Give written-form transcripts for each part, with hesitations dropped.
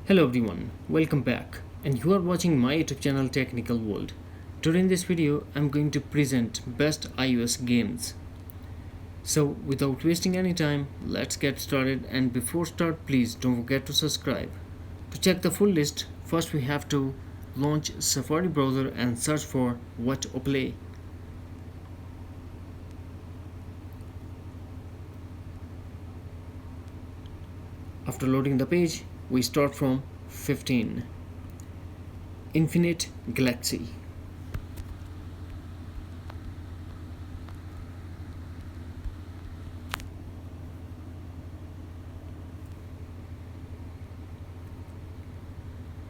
Hello everyone, welcome back, and you are watching my YouTube channel Technical World. Today in this video I'm going to present best iOS games. So without wasting any time, let's get started, and before start please don't forget to subscribe. To check the full list, first we have to launch Safari browser and search for what to play. After loading the page, we start from 15. Infinite Galaxy.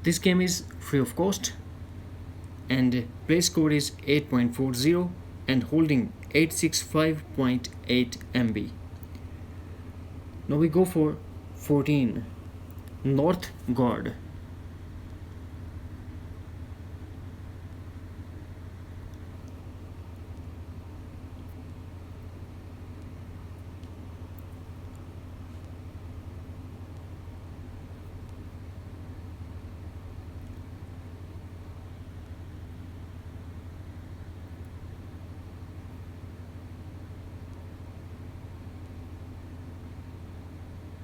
This game is free of cost and play score is 8.40 and holding 865.8 MB. Now we go for 14. North Guard.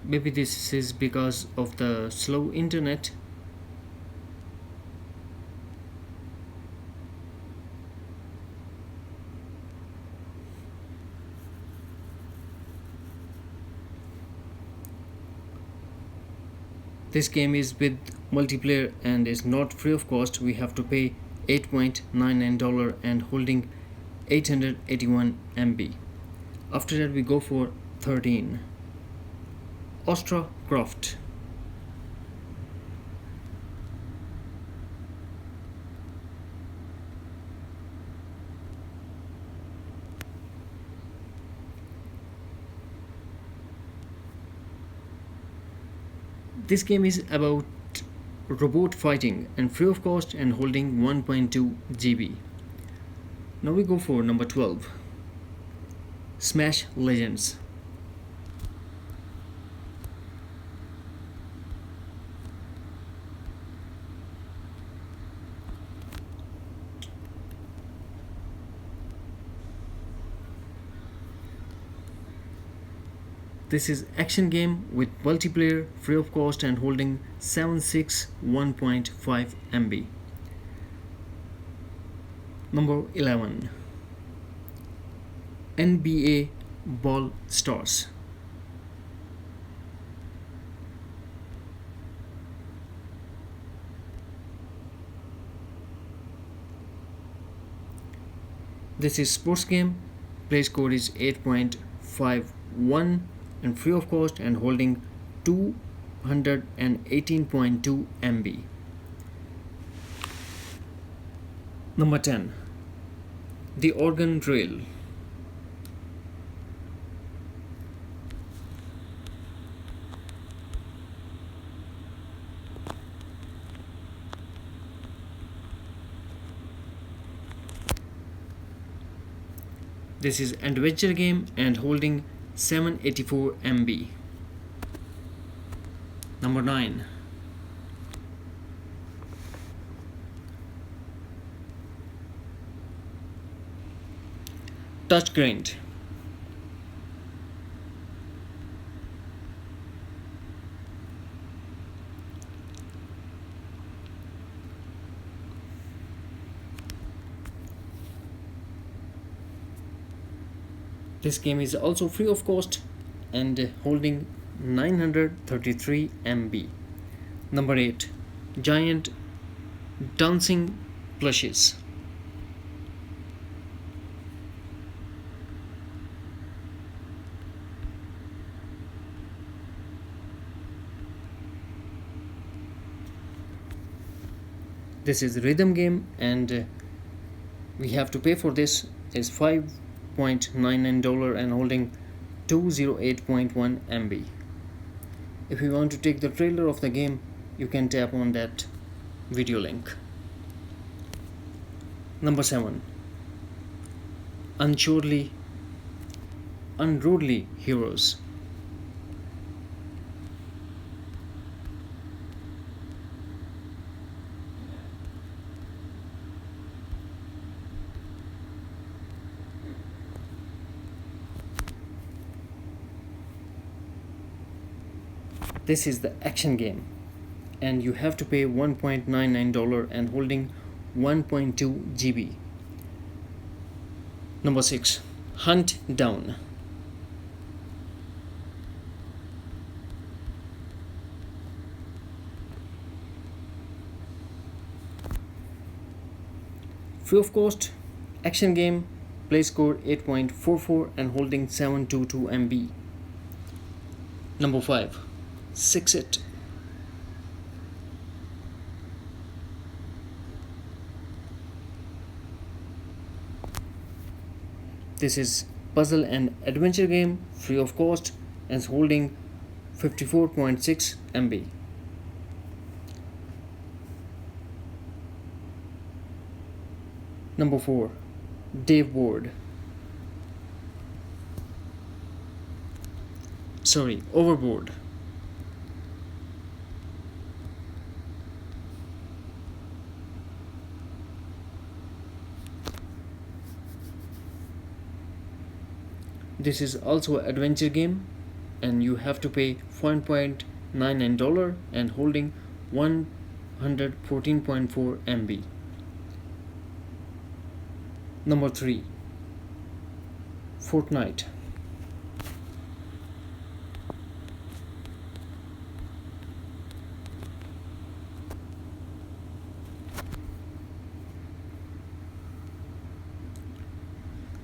Maybe this is because of the slow internet. This game is with multiplayer and is not free of cost. We have to pay $8.99 and holding 881 MB. After that we go for 13. Ostracroft. This game is about robot fighting and free of cost and holding 1.2 GB. Now we go for number 12. Smash Legends. This is action game with multiplayer, free of cost and holding 761.5 MB. Number 11. NBA Ball Stars. This is sports game. Play score is 8.51 and free of cost and holding 218.2 MB. Number 10. The Oregon Trail. This is adventure game and holding 784 MB. Number 9. Touch Grind. This game is also free of cost and holding 933 MB. Number 8. Giant Dancing Plushes. This is rhythm game and we have to pay for this is $5.99 and holding 208.1 MB. If you want to take the trailer of the game, you can tap on that video link. Number 7. Unruly Heroes. This is the action game, and you have to pay $1.99 and holding 1.2 GB. Number 6. Hunt Down. Free of cost, action game, play score 8.44 and holding 722 MB. Number 5. Six It. This is puzzle and adventure game, free of cost, and holding 54.6 MB. Number 4. Dave Board. Overboard. This is also an adventure game, and you have to pay $1.99 and holding 114.4 MB. Number 3. Fortnite.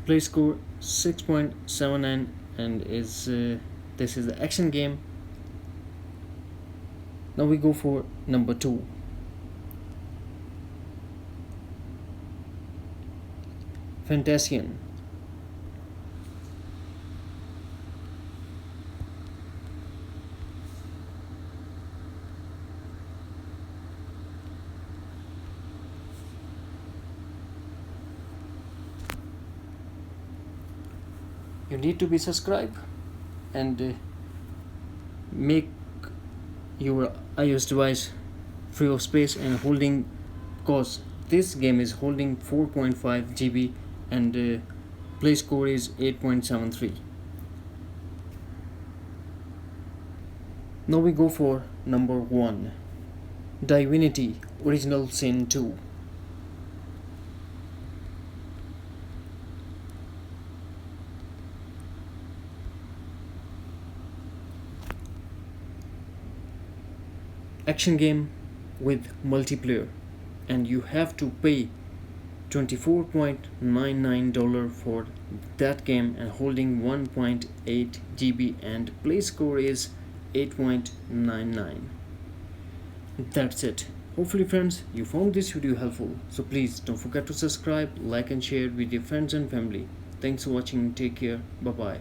Play score 6.79 and this is the action game. Now we go for number 2. Fantasian. You need to be subscribed and make your iOS device free of space and holding, because this game is holding 4.5 GB and play score is 8.73. Now we go for number 1. Divinity Original Sin 2. Action game with multiplayer, and you have to pay $24.99 for that game and holding 1.8 GB and play score is 8.99. That's it. Hopefully friends, you found this video helpful, so please don't forget to subscribe, like and share with your friends and family. Thanks for watching. Take care. Bye bye.